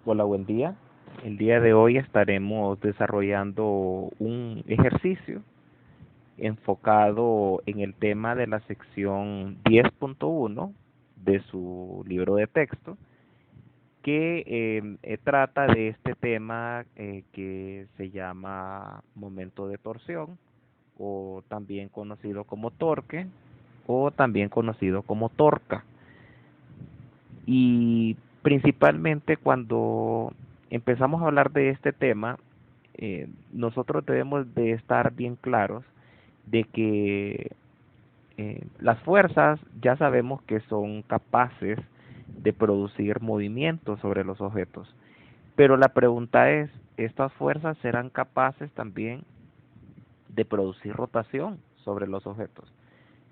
Hola, buen día. El día de hoy estaremos desarrollando un ejercicio enfocado en el tema de la sección 10.1 de su libro de texto, que trata de este tema que se llama momento de torsión, o también conocido como torque, o también conocido como torca. Y principalmente cuando empezamos a hablar de este tema, nosotros debemos de estar bien claros de que las fuerzas ya sabemos que son capaces de producir movimientos sobre los objetos, pero la pregunta es, ¿estas fuerzas serán capaces también de producir rotación sobre los objetos?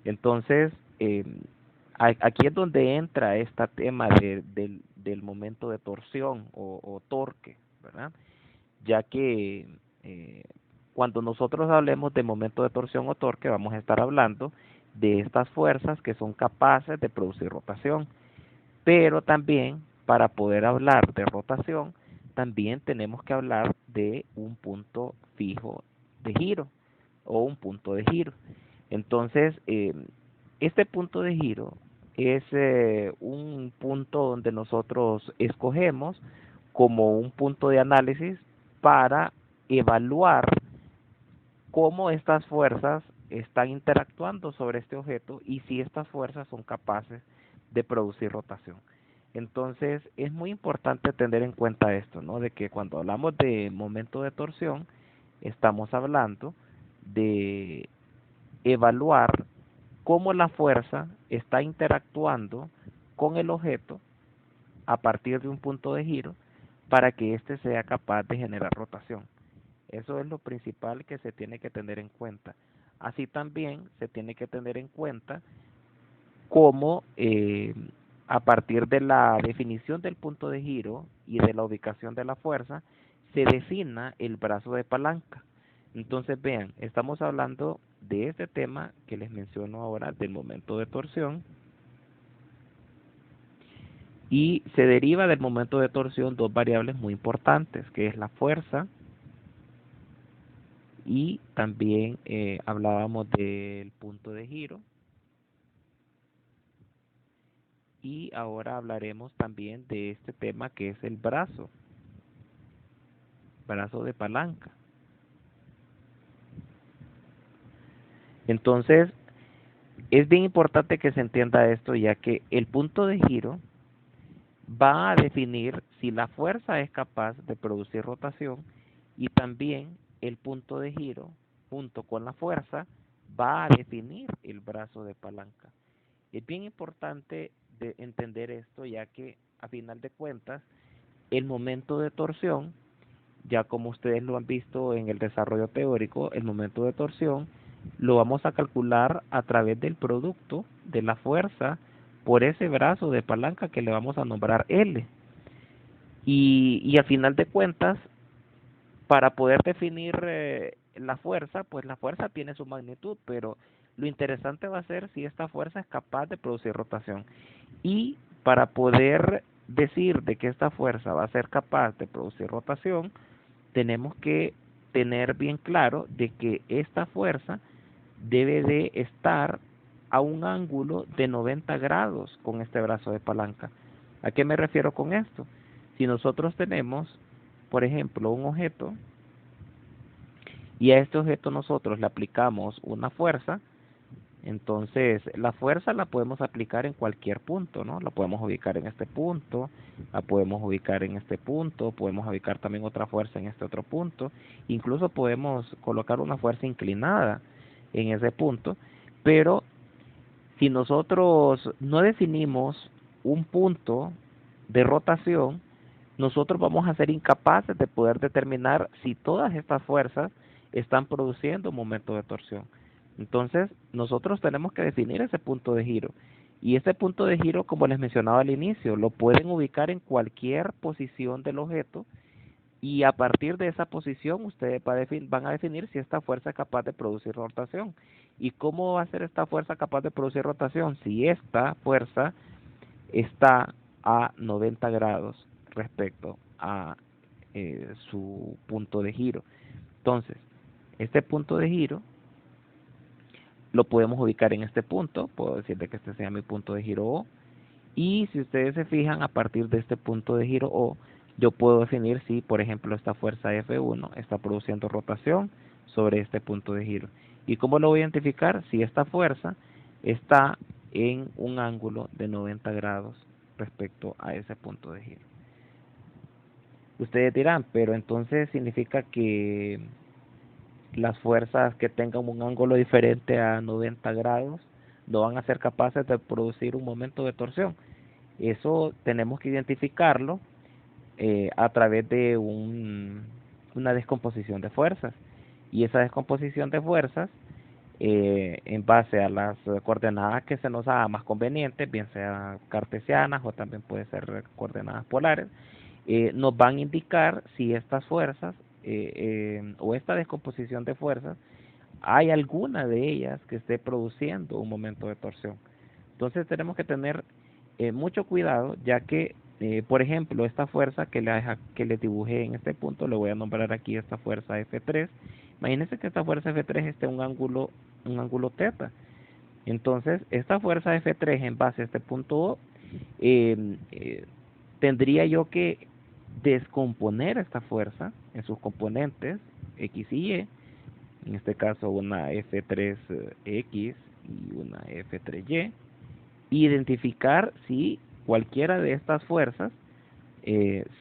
Entonces, aquí es donde entra este tema del momento de torsión o torque, ¿verdad? Ya que eh, cuando nosotros hablemos de momento de torsión o torque, vamos a estar hablando de estas fuerzas que son capaces de producir rotación. Pero también, para poder hablar de rotación, también tenemos que hablar de un punto fijo de giro o un punto de giro. Entonces, este punto de giro es un punto donde nosotros escogemos como un punto de análisis para evaluar cómo estas fuerzas están interactuando sobre este objeto y si estas fuerzas son capaces de producir rotación. Entonces, es muy importante tener en cuenta esto, ¿no? De que cuando hablamos de momento de torsión, estamos hablando de evaluar cómo la fuerza está interactuando con el objeto a partir de un punto de giro para que éste sea capaz de generar rotación. Eso es lo principal que se tiene que tener en cuenta. Así también se tiene que tener en cuenta cómo a partir de la definición del punto de giro y de la ubicación de la fuerza se defina el brazo de palanca. Entonces vean, estamos hablando de este tema que les menciono ahora del momento de torsión y se deriva del momento de torsión dos variables muy importantes, que es la fuerza y también hablábamos del punto de giro y ahora hablaremos también de este tema que es el brazo de palanca. Entonces, es bien importante que se entienda esto, ya que el punto de giro va a definir si la fuerza es capaz de producir rotación y también el punto de giro junto con la fuerza va a definir el brazo de palanca. Es bien importante de entender esto, ya que a final de cuentas el momento de torsión, ya como ustedes lo han visto en el desarrollo teórico, el momento de torsión lo vamos a calcular a través del producto de la fuerza por ese brazo de palanca que le vamos a nombrar L. Y a final de cuentas, para poder definir la fuerza, pues la fuerza tiene su magnitud, pero lo interesante va a ser si esta fuerza es capaz de producir rotación. Y para poder decir de que esta fuerza va a ser capaz de producir rotación, tenemos que tener bien claro de que esta fuerza debe de estar a un ángulo de 90 grados con este brazo de palanca. ¿A qué me refiero con esto? Si nosotros tenemos, por ejemplo, un objeto y a este objeto nosotros le aplicamos una fuerza, entonces la fuerza la podemos aplicar en cualquier punto, ¿no? La podemos ubicar en este punto, la podemos ubicar en este punto, podemos ubicar también otra fuerza en este otro punto, incluso podemos colocar una fuerza inclinada en ese punto, pero si nosotros no definimos un punto de rotación, nosotros vamos a ser incapaces de poder determinar si todas estas fuerzas están produciendo un momento de torsión. Entonces, nosotros tenemos que definir ese punto de giro. Y ese punto de giro, como les mencionaba al inicio, lo pueden ubicar en cualquier posición del objeto y a partir de esa posición ustedes van a definir si esta fuerza es capaz de producir rotación. ¿Y cómo va a ser esta fuerza capaz de producir rotación? Si esta fuerza está a 90 grados respecto a su punto de giro. Entonces, este punto de giro lo podemos ubicar en este punto, puedo decirle que este sea mi punto de giro O, y si ustedes se fijan, a partir de este punto de giro O, yo puedo definir si, por ejemplo, esta fuerza F1 está produciendo rotación sobre este punto de giro. ¿Y cómo lo voy a identificar? Si esta fuerza está en un ángulo de 90 grados respecto a ese punto de giro. Ustedes dirán, pero entonces significa que las fuerzas que tengan un ángulo diferente a 90 grados no van a ser capaces de producir un momento de torsión. Eso tenemos que identificarlo a través de una descomposición de fuerzas. Y esa descomposición de fuerzas, en base a las coordenadas que se nos haga más convenientes, bien sea cartesianas o también puede ser coordenadas polares, nos van a indicar si estas fuerzas o esta descomposición de fuerzas, hay alguna de ellas que esté produciendo un momento de torsión. Entonces tenemos que tener mucho cuidado, ya que, por ejemplo, esta fuerza que les dibujé en este punto, le voy a nombrar aquí esta fuerza F3. Imagínense que esta fuerza F3 esté en un ángulo θ. Entonces, esta fuerza F3 en base a este punto O, tendría yo que descomponer esta fuerza en sus componentes X y Y, en este caso una F3X y una F3Y, identificar si cualquiera de estas fuerzas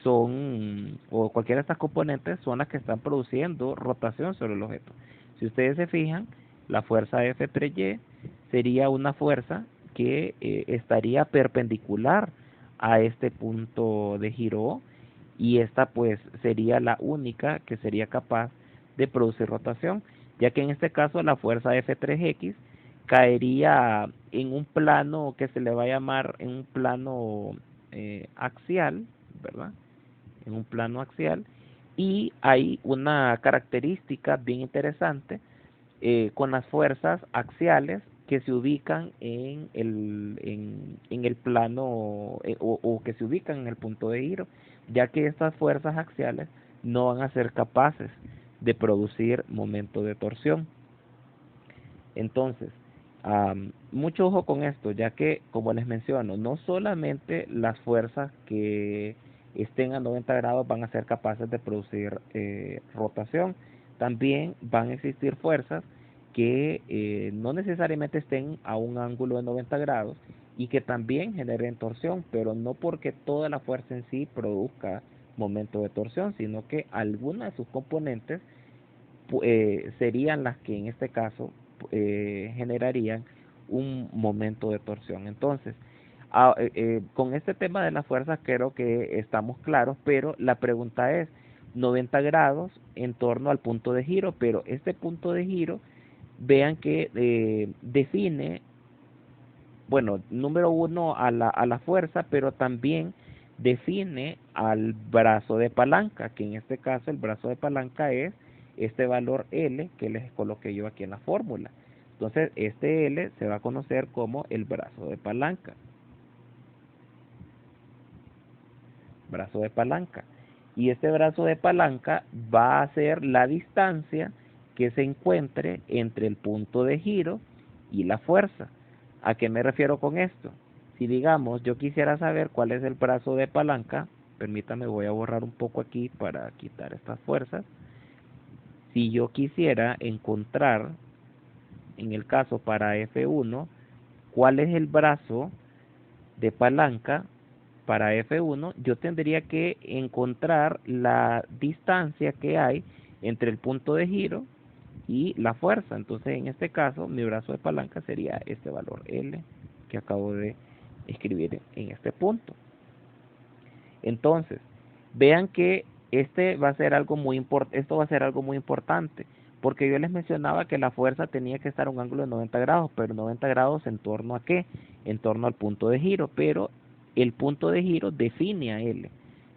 o cualquiera de estas componentes son las que están produciendo rotación sobre el objeto. Si ustedes se fijan, la fuerza F3Y sería una fuerza que estaría perpendicular a este punto de giro O, y esta pues sería la única que sería capaz de producir rotación, ya que en este caso la fuerza F3X caería en un plano que se le va a llamar en un plano axial, ¿verdad? En un plano axial, y hay una característica bien interesante con las fuerzas axiales que se ubican en el plano o que se ubican en el punto de giro, ya que estas fuerzas axiales no van a ser capaces de producir momento de torsión. Entonces, mucho ojo con esto, ya que, como les menciono, no solamente las fuerzas que estén a 90 grados van a ser capaces de producir rotación, también van a existir fuerzas que no necesariamente estén a un ángulo de 90 grados y que también generen torsión, pero no porque toda la fuerza en sí produzca momento de torsión, sino que algunas de sus componentes serían las que en este caso generarían un momento de torsión. Entonces, con este tema de las fuerzas creo que estamos claros, pero la pregunta es 90 grados en torno al punto de giro, pero este punto de giro, vean que define, bueno, número uno a la fuerza, pero también define al brazo de palanca, que en este caso el brazo de palanca es este valor L que les coloqué yo aquí en la fórmula. Entonces, este L se va a conocer como el brazo de palanca. Brazo de palanca. Y este brazo de palanca va a ser la distancia que se encuentre entre el punto de giro y la fuerza. ¿A qué me refiero con esto? Si digamos yo quisiera saber cuál es el brazo de palanca, permítame, voy a borrar un poco aquí para quitar estas fuerzas. Si yo quisiera encontrar, en el caso para F1, cuál es el brazo de palanca para F1, yo tendría que encontrar la distancia que hay entre el punto de giro y la fuerza. Entonces, en este caso, mi brazo de palanca sería este valor L que acabo de escribir en este punto. Entonces, vean que esto va a ser algo muy importante, porque yo les mencionaba que la fuerza tenía que estar a un ángulo de 90 grados, pero 90 grados en torno a ¿qué? En torno al punto de giro, pero el punto de giro define a L.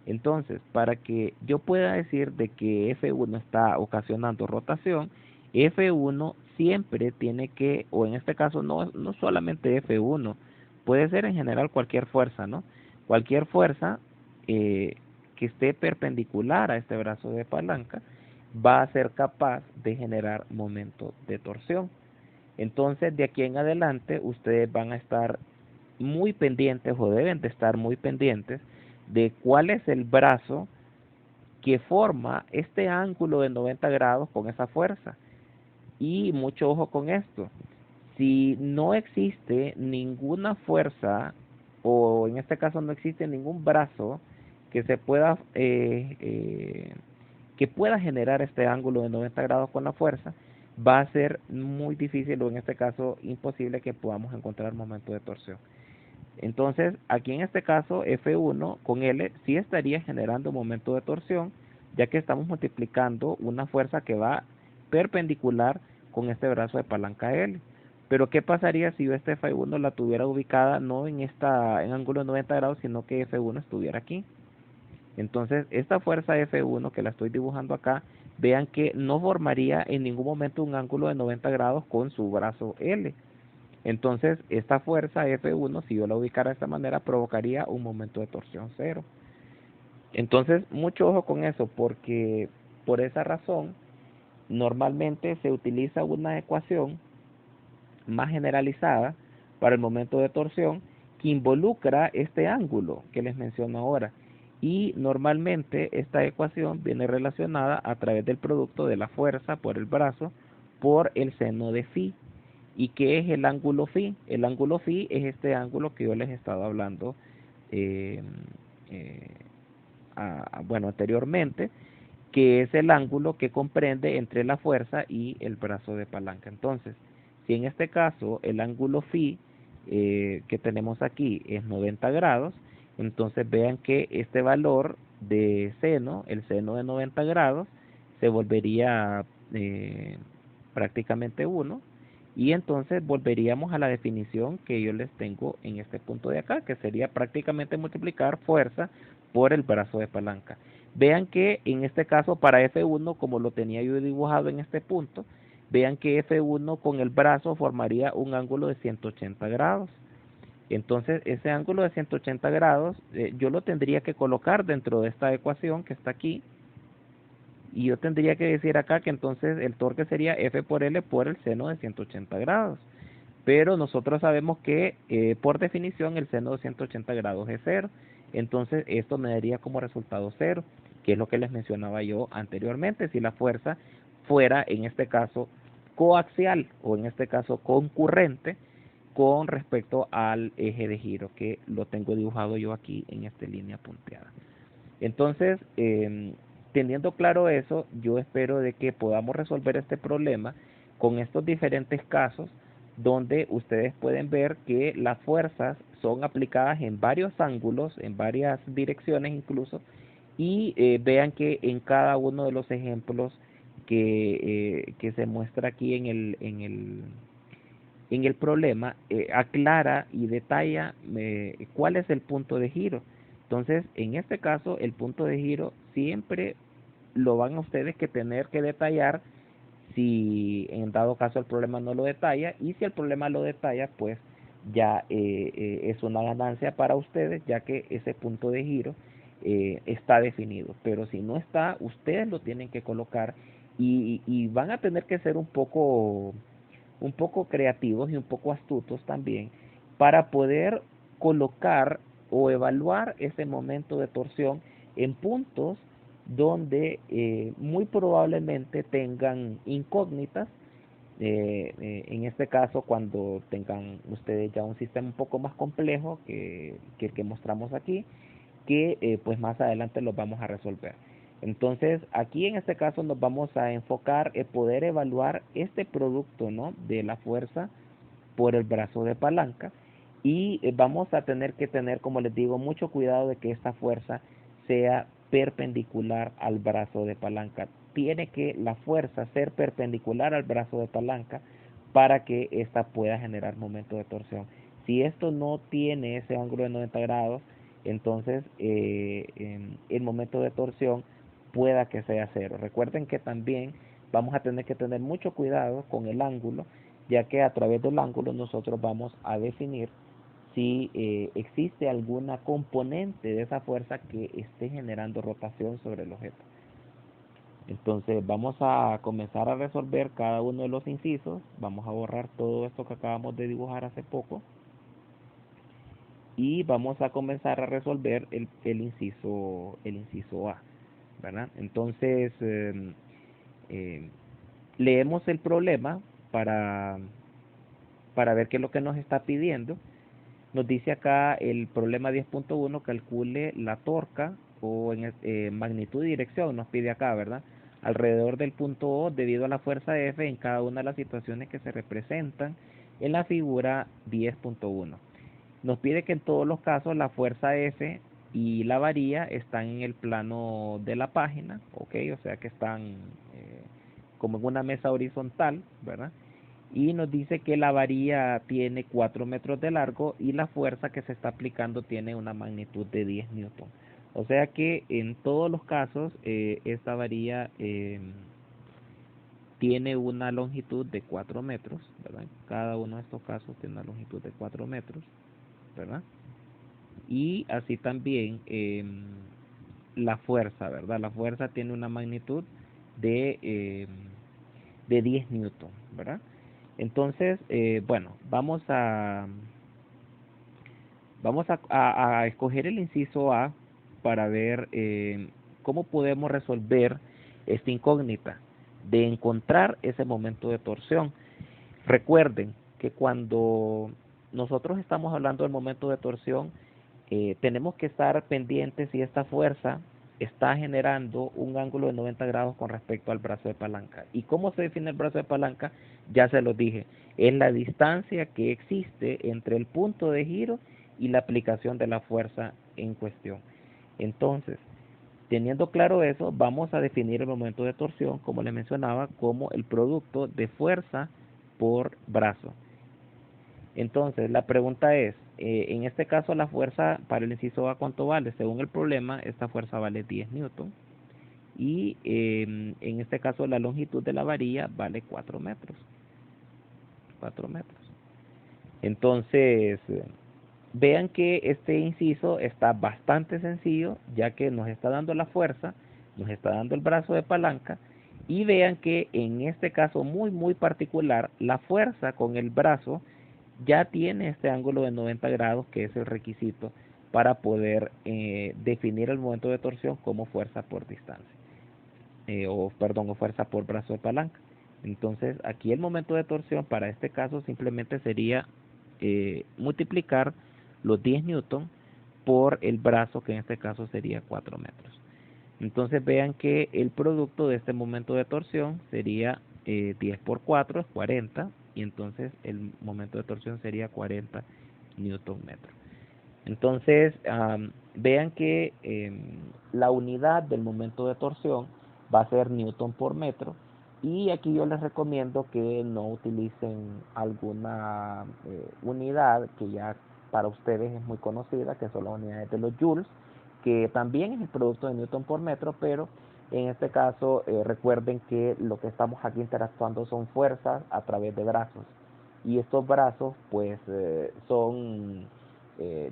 Entonces, para que yo pueda decir de que F1 está ocasionando rotación, F1 siempre tiene que, o en este caso no solamente F1, puede ser en general cualquier fuerza, ¿no? Cualquier fuerza que esté perpendicular a este brazo de palanca va a ser capaz de generar momento de torsión. Entonces, de aquí en adelante, ustedes van a estar muy pendientes o deben de estar muy pendientes de cuál es el brazo que forma este ángulo de 90 grados con esa fuerza. Y mucho ojo con esto. Si no existe ninguna fuerza, o en este caso no existe ningún brazo que se pueda que pueda generar este ángulo de 90 grados con la fuerza, va a ser muy difícil o en este caso imposible que podamos encontrar momento de torsión. Entonces, aquí en este caso F1 con L sí estaría generando momento de torsión, ya que estamos multiplicando una fuerza que va perpendicular con este brazo de palanca L. Pero ¿qué pasaría si yo este F1 la tuviera ubicada no en en ángulo de 90 grados, sino que F1 estuviera aquí? Entonces, esta fuerza F1 que la estoy dibujando acá, vean que no formaría en ningún momento un ángulo de 90 grados con su brazo L. Entonces, esta fuerza F1, si yo la ubicara de esta manera, provocaría un momento de torsión cero. Entonces, mucho ojo con eso, porque por esa razón, normalmente se utiliza una ecuación más generalizada para el momento de torsión que involucra este ángulo que les menciono ahora. Y normalmente esta ecuación viene relacionada a través del producto de la fuerza por el brazo por el seno de phi. ¿Y qué es el ángulo phi? El ángulo phi es este ángulo que yo les he estado hablando eh, eh, bueno, anteriormente, que es el ángulo que comprende entre la fuerza y el brazo de palanca. Entonces, si en este caso el ángulo phi que tenemos aquí es 90 grados, entonces vean que este valor de seno, el seno de 90 grados, se volvería prácticamente 1, y entonces volveríamos a la definición que yo les tengo en este punto de acá, que sería prácticamente multiplicar fuerza por el brazo de palanca. Vean que en este caso para F1, como lo tenía yo dibujado en este punto, vean que F1 con el brazo formaría un ángulo de 180 grados. Entonces ese ángulo de 180 grados yo lo tendría que colocar dentro de esta ecuación que está aquí, y yo tendría que decir acá que entonces el torque sería F por L por el seno de 180 grados. Pero nosotros sabemos que por definición el seno de 180 grados es cero. Entonces esto me daría como resultado cero, que es lo que les mencionaba yo anteriormente. Si la fuerza fuera en este caso coaxial o en este caso concurrente con respecto al eje de giro, que lo tengo dibujado yo aquí en esta línea punteada. Entonces, teniendo claro eso, yo espero de que podamos resolver este problema con estos diferentes casos donde ustedes pueden ver que las fuerzas son aplicadas en varios ángulos, en varias direcciones incluso, y vean que en cada uno de los ejemplos que se muestra aquí en el problema, aclara y detalla cuál es el punto de giro. Entonces, en este caso, el punto de giro siempre lo van a ustedes que tener que detallar si en dado caso el problema no lo detalla, y si el problema lo detalla, pues ya es una ganancia para ustedes, ya que ese punto de giro está definido. Pero si no está, ustedes lo tienen que colocar, y van a tener que ser un poco creativos y un poco astutos también para poder colocar o evaluar ese momento de torsión en puntos donde muy probablemente tengan incógnitas, en este caso cuando tengan ustedes ya un sistema un poco más complejo que el que mostramos aquí, que pues más adelante los vamos a resolver. Entonces, aquí en este caso nos vamos a enfocar en poder evaluar este producto, ¿no?, de la fuerza por el brazo de palanca, y vamos a tener que tener, como les digo, mucho cuidado de que esta fuerza sea perpendicular al brazo de palanca. Tiene que la fuerza ser perpendicular al brazo de palanca para que ésta pueda generar momento de torsión. Si esto no tiene ese ángulo de 90 grados, entonces el momento de torsión pueda que sea cero. Recuerden que también vamos a tener que tener mucho cuidado con el ángulo, ya que a través del ángulo nosotros vamos a definir si existe alguna componente de esa fuerza que esté generando rotación sobre el objeto. Entonces vamos a comenzar a resolver cada uno de los incisos. Vamos a borrar todo esto que acabamos de dibujar hace poco y vamos a comenzar a resolver el inciso A, ¿verdad? Entonces eh, leemos el problema para, para ver qué es lo que nos está pidiendo. Nos dice acá el problema 10.1, calcule la torca o magnitud y dirección, nos pide acá, ¿verdad? Alrededor del punto O debido a la fuerza F en cada una de las situaciones que se representan en la figura 10.1. Nos pide que en todos los casos la fuerza F y la varilla están en el plano de la página, ¿ok? O sea que están como en una mesa horizontal, ¿verdad? Y nos dice que la varilla tiene 4 metros de largo y la fuerza que se está aplicando tiene una magnitud de 10 newton. O sea que en todos los casos esta varilla tiene una longitud de 4 metros, ¿verdad? Cada uno de estos casos tiene una longitud de 4 metros, ¿verdad? Y así también la fuerza, ¿verdad? La fuerza tiene una magnitud de 10 newton, ¿verdad? Entonces, bueno, vamos a escoger el inciso A para ver cómo podemos resolver esta incógnita de encontrar ese momento de torsión. Recuerden que cuando nosotros estamos hablando del momento de torsión, tenemos que estar pendientes si esta fuerza está generando un ángulo de 90 grados con respecto al brazo de palanca. ¿Y cómo se define el brazo de palanca? Ya se lo dije, es la distancia que existe entre el punto de giro y la aplicación de la fuerza en cuestión. Entonces, teniendo claro eso, vamos a definir el momento de torsión, como les mencionaba, como el producto de fuerza por brazo. Entonces, la pregunta es, en este caso la fuerza para el inciso A, ¿cuánto vale? Según el problema, esta fuerza vale 10 newton y en este caso la longitud de la varilla vale 4 metros. 4 metros. Entonces, vean que este inciso está bastante sencillo, ya que nos está dando la fuerza, nos está dando el brazo de palanca, y vean que en este caso muy particular, la fuerza con el brazo ya tiene este ángulo de 90 grados, que es el requisito para poder definir el momento de torsión como fuerza por distancia, o fuerza por brazo de palanca. Entonces, aquí el momento de torsión para este caso simplemente sería multiplicar los 10 newton por el brazo, que en este caso sería 4 metros. Entonces vean que el producto de este momento de torsión sería 10 por 4 es 40, y entonces el momento de torsión sería 40 newton metro. Entonces vean que la unidad del momento de torsión va a ser newton por metro, y aquí yo les recomiendo que no utilicen alguna unidad que ya para ustedes es muy conocida, que son las unidades de los joules, que también es el producto de newton por metro, pero en este caso recuerden que lo que estamos aquí interactuando son fuerzas a través de brazos, y estos brazos pues son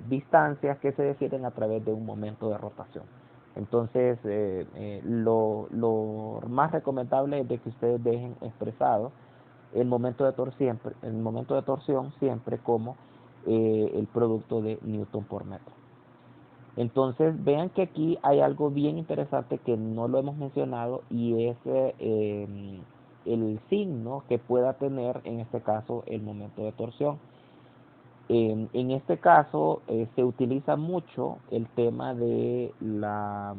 distancias que se definen a través de un momento de rotación. Entonces, lo más recomendable es de que ustedes dejen expresado el momento de torsión siempre como el producto de newton por metro. Entonces, vean que aquí hay algo bien interesante que no lo hemos mencionado, y es el signo que pueda tener en este caso el momento de torsión. En este caso se utiliza mucho el tema de la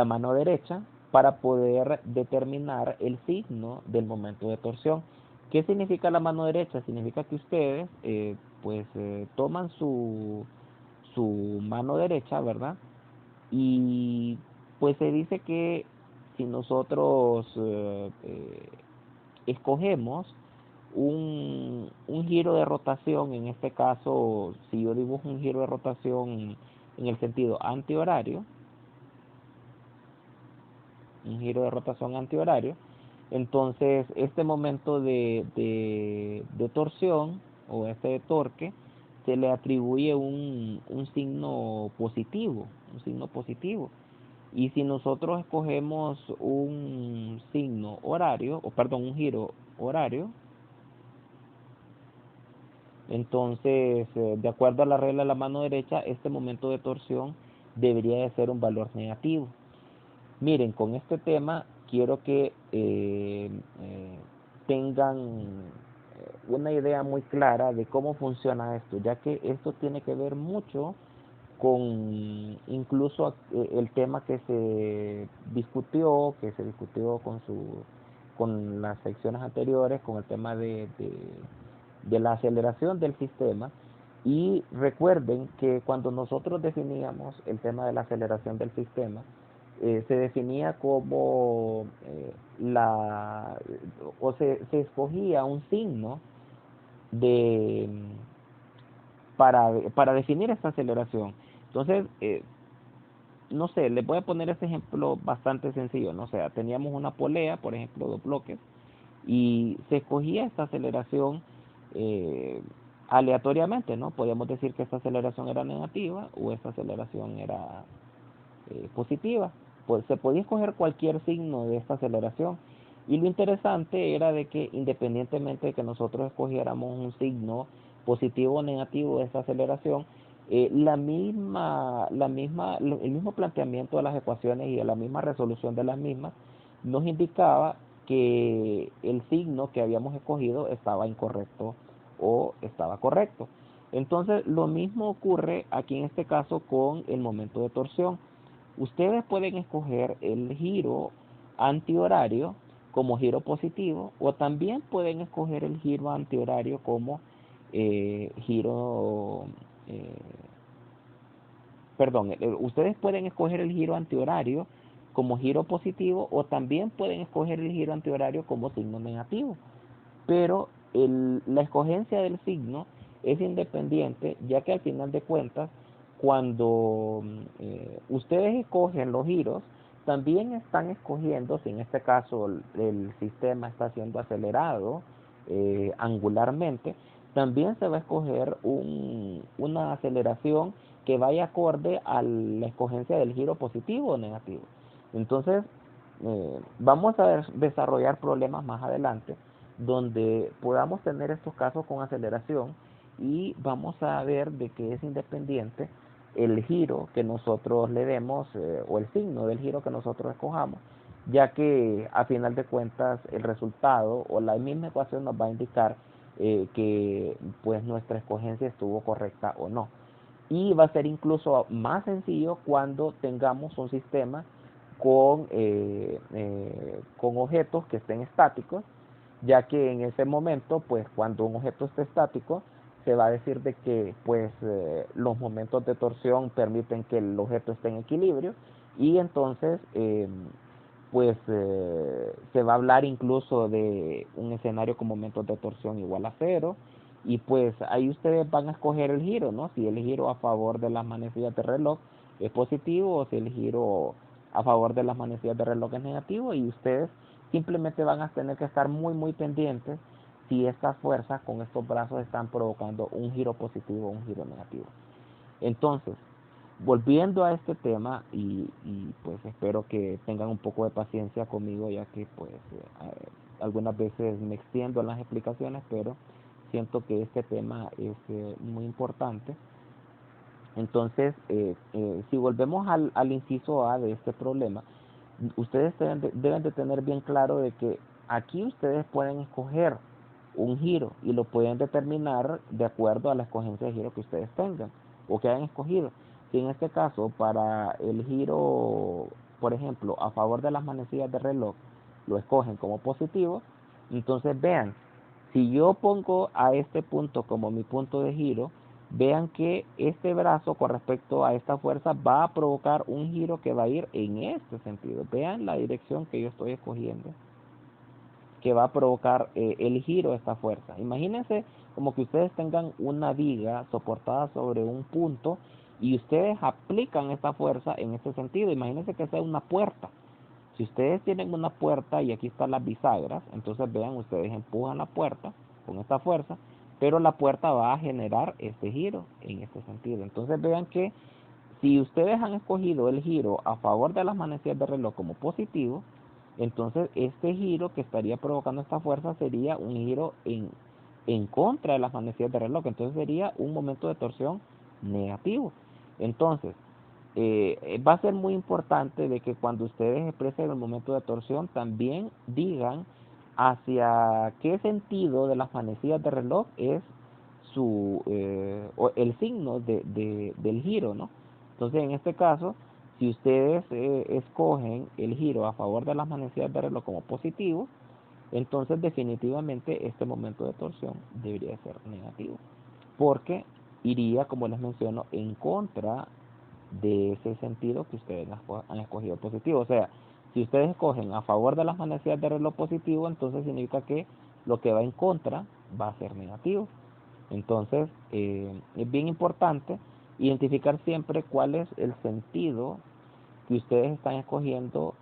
mano derecha para poder determinar el signo del momento de torsión. ¿Qué significa la mano derecha? Significa que ustedes toman su mano derecha, ¿verdad? Y pues se dice que si nosotros escogemos un giro de rotación, en este caso, si yo dibujo un giro de rotación en el sentido antihorario, un giro de rotación antihorario, entonces este momento de torsión o este torque se le atribuye un signo positivo, un signo positivo. Y si nosotros escogemos un signo horario, o perdón, un giro horario, entonces, de acuerdo a la regla de la mano derecha, este momento de torsión debería de ser un valor negativo. Miren, con este tema quiero que tengan una idea muy clara de cómo funciona esto, ya que esto tiene que ver mucho con incluso el tema que se discutió con las secciones anteriores, con el tema de la aceleración del sistema. Y recuerden que cuando nosotros definíamos el tema de la aceleración del sistema, se definía como se escogía un signo de para definir esta aceleración. Entonces, no sé, les voy a poner este ejemplo bastante sencillo, ¿no? O sea, teníamos una polea, por ejemplo, dos bloques, y se escogía esta aceleración eh, aleatoriamente, ¿no? Podíamos decir que esta aceleración era negativa o esta aceleración era positiva. Pues se podía escoger cualquier signo de esta aceleración. Y lo interesante era de que independientemente de que nosotros escogiéramos un signo positivo o negativo de esta aceleración, el mismo planteamiento de las ecuaciones y de la misma resolución de las mismas nos indicaba que el signo que habíamos escogido estaba incorrecto o estaba correcto. Entonces, lo mismo ocurre aquí en este caso con el momento de torsión. Ustedes pueden escoger el giro antihorario como giro positivo o también pueden escoger el giro antihorario como giro, eh, perdón, ustedes pueden escoger el giro antihorario como giro positivo o también pueden escoger el giro antihorario como signo negativo. Pero la escogencia del signo es independiente, ya que al final de cuentas, cuando ustedes escogen los giros, también están escogiendo, si en este caso el sistema está siendo acelerado angularmente, también se va a escoger una aceleración que vaya acorde a la escogencia del giro positivo o negativo. Entonces, vamos a desarrollar problemas más adelante donde podamos tener estos casos con aceleración y vamos a ver de que es independiente el giro que nosotros le demos o el signo del giro que nosotros escojamos, ya que a final de cuentas el resultado o la misma ecuación nos va a indicar que pues nuestra escogencia estuvo correcta o no. Y va a ser incluso más sencillo cuando tengamos un sistema con objetos que estén estáticos, ya que en ese momento, pues cuando un objeto esté estático, se va a decir de que pues los momentos de torsión permiten que el objeto esté en equilibrio y entonces se va a hablar incluso de un escenario con momentos de torsión igual a cero y pues ahí ustedes van a escoger el giro, ¿no? Si el giro a favor de las manecillas de reloj es positivo o si el giro a favor de las manecillas de reloj es negativo y ustedes simplemente van a tener que estar muy pendientes si estas fuerzas con estos brazos están provocando un giro positivo o un giro negativo. Entonces, volviendo a este tema pues espero que tengan un poco de paciencia conmigo ya que pues algunas veces me extiendo en las explicaciones, pero siento que este tema es muy importante. Entonces, si volvemos al inciso A de este problema, ustedes deben de tener bien claro de que aquí ustedes pueden escoger un giro y lo pueden determinar de acuerdo a la escogencia de giro que ustedes tengan o que hayan escogido. Si en este caso para el giro, por ejemplo, a favor de las manecillas de reloj, lo escogen como positivo, entonces vean, si yo pongo a este punto como mi punto de giro, vean que este brazo con respecto a esta fuerza va a provocar un giro que va a ir en este sentido. Vean la dirección que yo estoy escogiendo, que va a provocar el giro de esta fuerza. Imagínense como que ustedes tengan una viga soportada sobre un punto y ustedes aplican esta fuerza en este sentido. Imagínense que sea una puerta. Si ustedes tienen una puerta y aquí están las bisagras, entonces vean, ustedes empujan la puerta con esta fuerza pero la puerta va a generar ese giro en este sentido. Entonces vean que si ustedes han escogido el giro a favor de las manecillas de reloj como positivo, entonces este giro que estaría provocando esta fuerza sería un giro en contra de las manecillas de reloj, entonces sería un momento de torsión negativo. Entonces, va a ser muy importante de que cuando ustedes expresen el momento de torsión también digan hacia qué sentido de las manecillas de reloj es o el signo del giro, ¿no? Entonces, en este caso, si ustedes escogen el giro a favor de las manecillas de reloj como positivo, entonces definitivamente este momento de torsión debería ser negativo, porque iría, como les menciono, en contra de ese sentido que ustedes han escogido positivo. O sea, si ustedes escogen a favor de las manecillas de reloj positivo, entonces significa que lo que va en contra va a ser negativo. Entonces, es bien importante identificar siempre cuál es el sentido que ustedes están escogiendo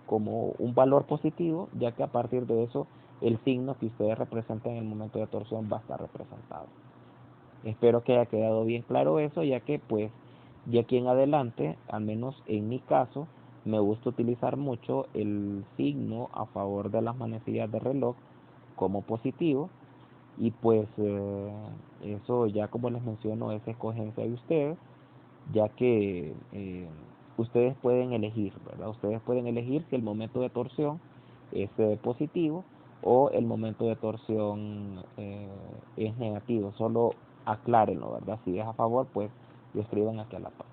como un valor positivo, ya que a partir de eso el signo que ustedes representan en el momento de torsión va a estar representado. Espero que haya quedado bien claro eso, ya que pues de aquí en adelante, al menos en mi caso, me gusta utilizar mucho el signo a favor de las manecillas de reloj como positivo, y pues eso ya, como les menciono, es escogencia de ustedes, ya que ustedes pueden elegir, ¿verdad? Ustedes pueden elegir si el momento de torsión es positivo o el momento de torsión es negativo. Solo aclárenlo, ¿verdad? Si es a favor, pues lo escriban aquí a la par.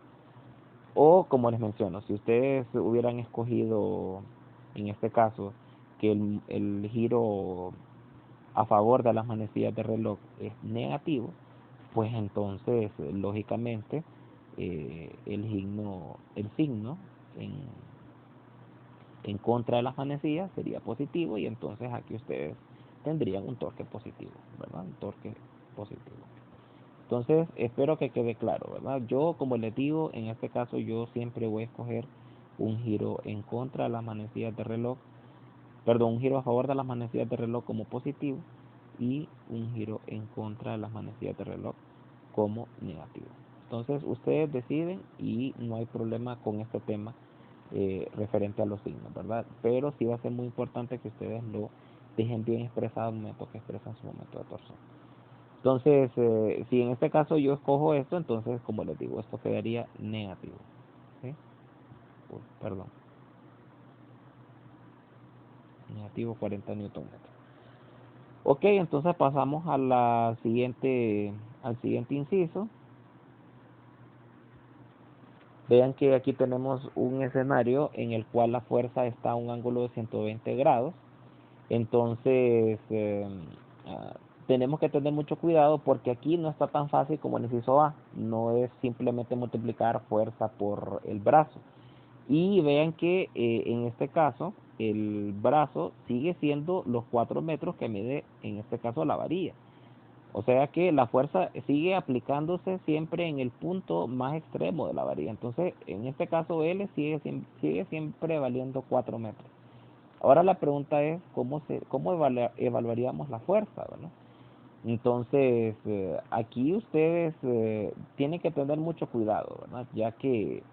O como les menciono, si ustedes hubieran escogido, en este caso, que el giro a favor de las manecillas de reloj es negativo, pues entonces, lógicamente, el signo en contra de las manecillas sería positivo, y entonces aquí ustedes tendrían un torque positivo, ¿verdad? Un torque positivo. Entonces, espero que quede claro, ¿verdad? Yo, como les digo, en este caso yo siempre voy a escoger un giro en contra de las manecillas de reloj, perdón, un giro a favor de las manecillas de reloj como positivo, y un giro en contra de las manecillas de reloj como negativo. Entonces ustedes deciden y no hay problema con este tema referente a los signos, ¿verdad? Pero sí va a ser muy importante que ustedes lo dejen bien expresado al momento que expresan su momento de torsión. Entonces, si en este caso yo escojo esto, entonces, como les digo, esto quedaría negativo. ¿Sí? Perdón, negativo 40 Newton metros. Ok, entonces pasamos a al siguiente inciso. Vean que aquí tenemos un escenario en el cual la fuerza está a un ángulo de 120 grados. Entonces, tenemos que tener mucho cuidado porque aquí no está tan fácil como en el inciso A. No es simplemente multiplicar fuerza por el brazo. Y vean que en este caso el brazo sigue siendo los 4 metros que mide en este caso la varilla. O sea que la fuerza sigue aplicándose siempre en el punto más extremo de la varilla. Entonces, en este caso L sigue siempre valiendo 4 metros. Ahora la pregunta es cómo evaluaríamos la fuerza, ¿verdad? Entonces, aquí ustedes tienen que tener mucho cuidado, ¿verdad? Ya que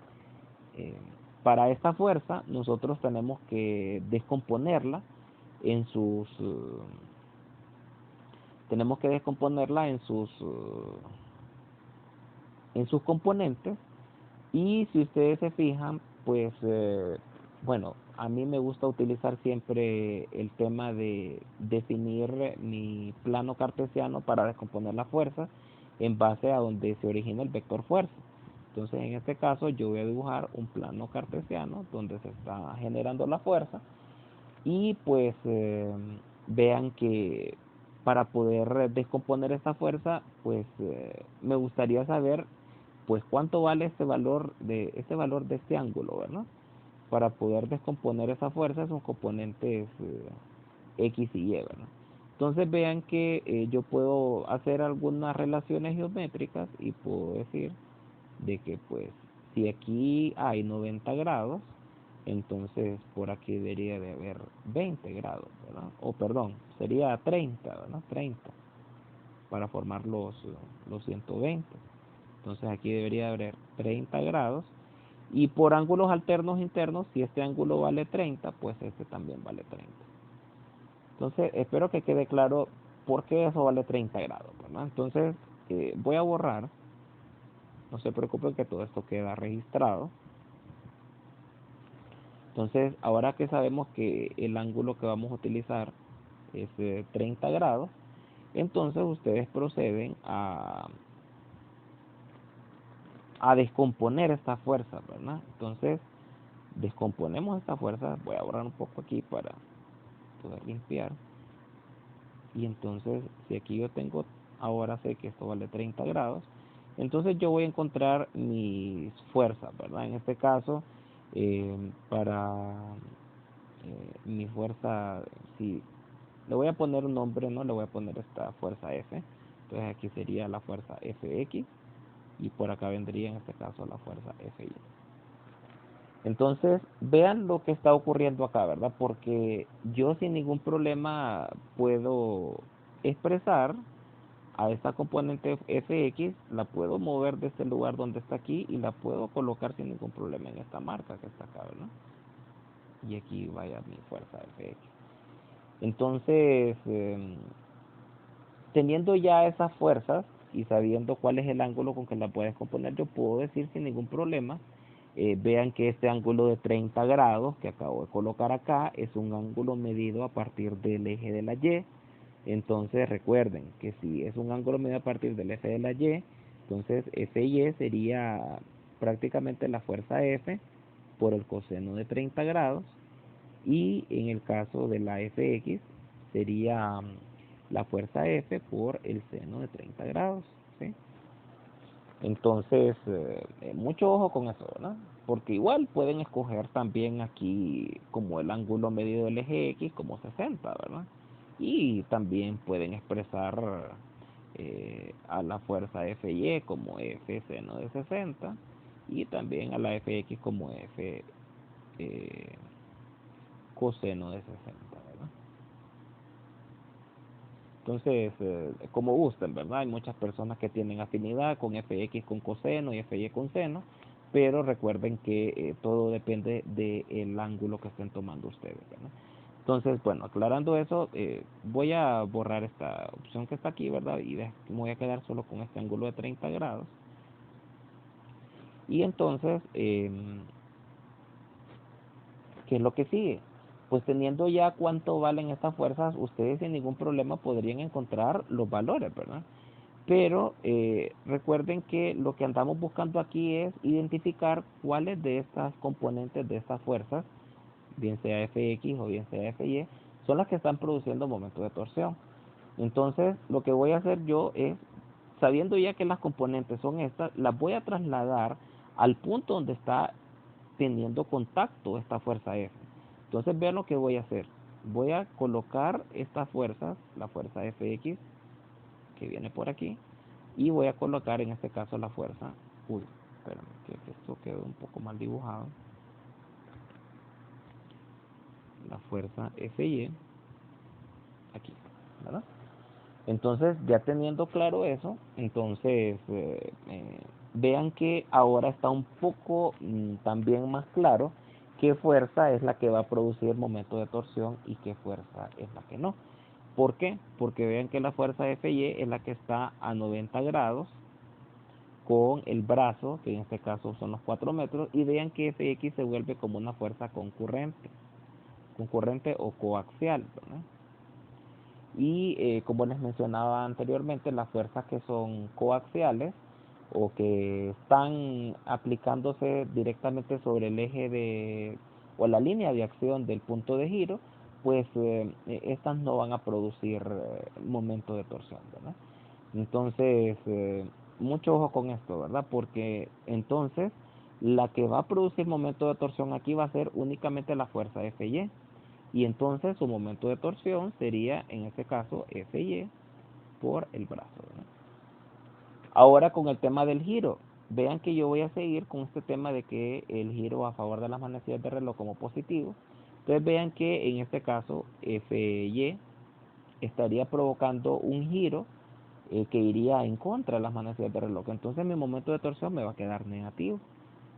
eh, para esta fuerza nosotros tenemos que descomponerla en tenemos que descomponerla en sus componentes. Y si ustedes se fijan, pues bueno, a mí me gusta utilizar siempre el tema de definir mi plano cartesiano para descomponer la fuerza en base a donde se origina el vector fuerza. Entonces, en este caso, yo voy a dibujar un plano cartesiano donde se está generando la fuerza, y pues vean que para poder descomponer esta fuerza, pues me gustaría saber pues cuánto vale este valor de este ángulo, ¿verdad? Para poder descomponer esa fuerza son componentes X y Y, ¿verdad? Entonces vean que yo puedo hacer algunas relaciones geométricas y puedo decir de que pues si aquí hay 90 grados, entonces por aquí debería de haber 20 grados, ¿verdad? O perdón, sería 30, ¿verdad? 30. para formar los 120. Entonces aquí debería haber 30 grados. Y por ángulos alternos internos, si este ángulo vale 30, pues este también vale 30. Entonces espero que quede claro por qué eso vale 30 grados, ¿verdad? Entonces voy a borrar. No se preocupen que todo esto queda registrado. Entonces, ahora que sabemos que el ángulo que vamos a utilizar es 30 grados, entonces ustedes proceden a descomponer esta fuerza, ¿verdad? Entonces, descomponemos esta fuerza. Voy a borrar un poco aquí para poder limpiar. Y entonces, si aquí yo tengo, ahora sé que esto vale 30 grados, entonces yo voy a encontrar mis fuerzas, ¿verdad? En este caso, para mi fuerza, si le voy a poner un nombre, no le voy a poner esta fuerza F. Entonces aquí sería la fuerza Fx y por acá vendría en este caso la fuerza Fy. Entonces vean lo que está ocurriendo acá, ¿verdad? Porque yo sin ningún problema puedo expresar a esta componente Fx, la puedo mover de este lugar donde está aquí y la puedo colocar sin ningún problema en esta marca que está acá, ¿verdad? Y aquí vaya mi fuerza Fx. Entonces, teniendo ya esas fuerzas y sabiendo cuál es el ángulo con que la puedes componer, yo puedo decir sin ningún problema, vean que este ángulo de 30 grados que acabo de colocar acá es un ángulo medido a partir del eje de la Y. Entonces recuerden que si es un ángulo medido a partir del eje de la Y, entonces Fy sería prácticamente la fuerza F por el coseno de 30 grados, y en el caso de la Fx sería la fuerza F por el seno de 30 grados, ¿sí? Entonces, mucho ojo con eso, ¿verdad? Porque igual pueden escoger también aquí como el ángulo medido del eje X como 60, ¿verdad? Y también pueden expresar a la fuerza Fy como F seno de 60 y también a la Fx como F coseno de 60, ¿verdad? Entonces, como gusten, ¿verdad? Hay muchas personas que tienen afinidad con Fx con coseno y Fy con seno, pero recuerden que todo depende del ángulo que estén tomando ustedes, ¿verdad? Entonces, bueno, aclarando eso, voy a borrar esta opción que está aquí, ¿verdad? Y me voy a quedar solo con este ángulo de 30 grados. Y entonces, ¿qué es lo que sigue? Pues teniendo ya cuánto valen estas fuerzas, ustedes sin ningún problema podrían encontrar los valores, ¿verdad? Pero recuerden que lo que andamos buscando aquí es identificar cuáles de estas componentes de estas fuerzas, bien sea Fx o bien sea Fy, son las que están produciendo momentos de torsión. Entonces, lo que voy a hacer yo es, sabiendo ya que las componentes son estas, las voy a trasladar al punto donde está teniendo contacto esta fuerza F. Entonces vean lo que voy a hacer. Voy a colocar estas fuerzas, la fuerza Fx, que viene por aquí, y voy a colocar en este caso la fuerza, espérame, que esto quedó un poco mal dibujado, la fuerza Fy, aquí, ¿verdad? Entonces, ya teniendo claro eso, entonces vean que ahora está un poco también más claro qué fuerza es la que va a producir el momento de torsión y qué fuerza es la que no. ¿Por qué? Porque vean que la fuerza Fy es la que está a 90 grados con el brazo, que en este caso son los 4 metros, y vean que Fx se vuelve como una fuerza concurrente o coaxial, ¿verdad? Y como les mencionaba anteriormente, las fuerzas que son coaxiales o que están aplicándose directamente sobre el eje de o la línea de acción del punto de giro, pues estas no van a producir momento de torsión, ¿verdad? Entonces, mucho ojo con esto, ¿verdad? Porque entonces la que va a producir momento de torsión aquí va a ser únicamente la fuerza Fy, y entonces su momento de torsión sería en este caso Fy por el brazo, ¿no? Ahora con el tema del giro, vean que yo voy a seguir con este tema de que el giro a favor de las manecillas de reloj como positivo. Entonces vean que en este caso Fy estaría provocando un giro que iría en contra de las manecillas de reloj. Entonces mi momento de torsión me va a quedar negativo.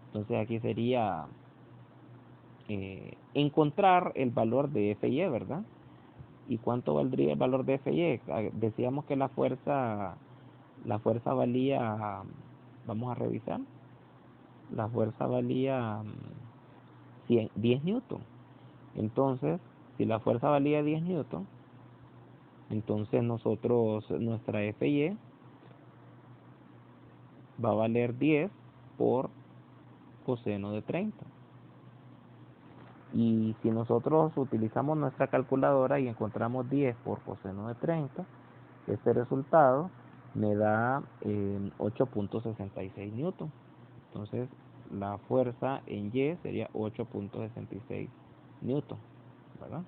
Entonces aquí sería encontrar el valor de FY, ¿verdad? ¿Y cuánto valdría el valor de FY? Decíamos que la fuerza valía, vamos a revisar, la fuerza valía 10 newton. Entonces, si la fuerza valía 10 newton, entonces nuestra FY va a valer 10 por coseno de 30. Y si nosotros utilizamos nuestra calculadora y encontramos 10 por coseno de 30, este resultado me da 8.66 newton. Entonces la fuerza en Y sería 8.66 newton, ¿verdad?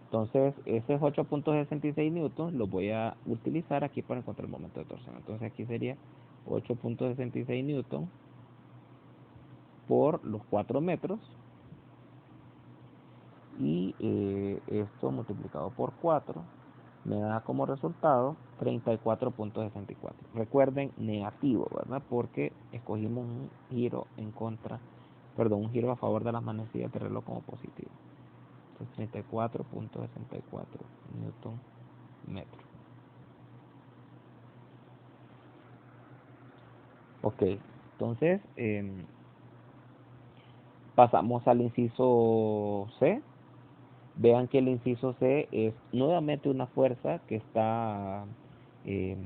Entonces esos 8.66 newton los voy a utilizar aquí para encontrar el momento de torsión. Entonces aquí sería 8.66 newton por los 4 metros, y esto multiplicado por 4 me da como resultado 34.64. Recuerden, negativo, ¿verdad? Porque escogimos un giro en contra, perdón, un giro a favor de las manecillas de reloj como positivo. Entonces 34.64 newton metro. Ok, entonces pasamos al inciso C. Vean que el inciso C es nuevamente una fuerza que está eh,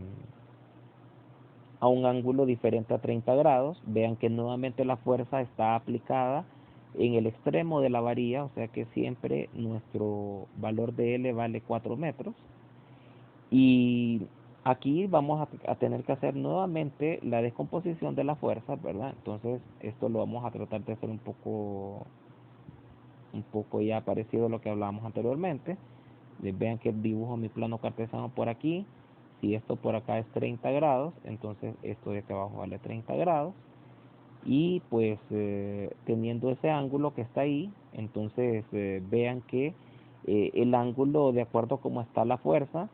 a un ángulo diferente a 30 grados. Vean que nuevamente la fuerza está aplicada en el extremo de la varilla, o sea que siempre nuestro valor de L vale 4 metros. Y aquí vamos a tener que hacer nuevamente la descomposición de la fuerza, ¿verdad? Entonces esto lo vamos a tratar de hacer un poco ya parecido a lo que hablábamos anteriormente. Vean que dibujo mi plano cartesiano por aquí. Si esto por acá es 30 grados, entonces esto de acá abajo vale 30 grados. Y pues teniendo ese ángulo que está ahí, entonces vean que el ángulo, de acuerdo a cómo está la fuerza,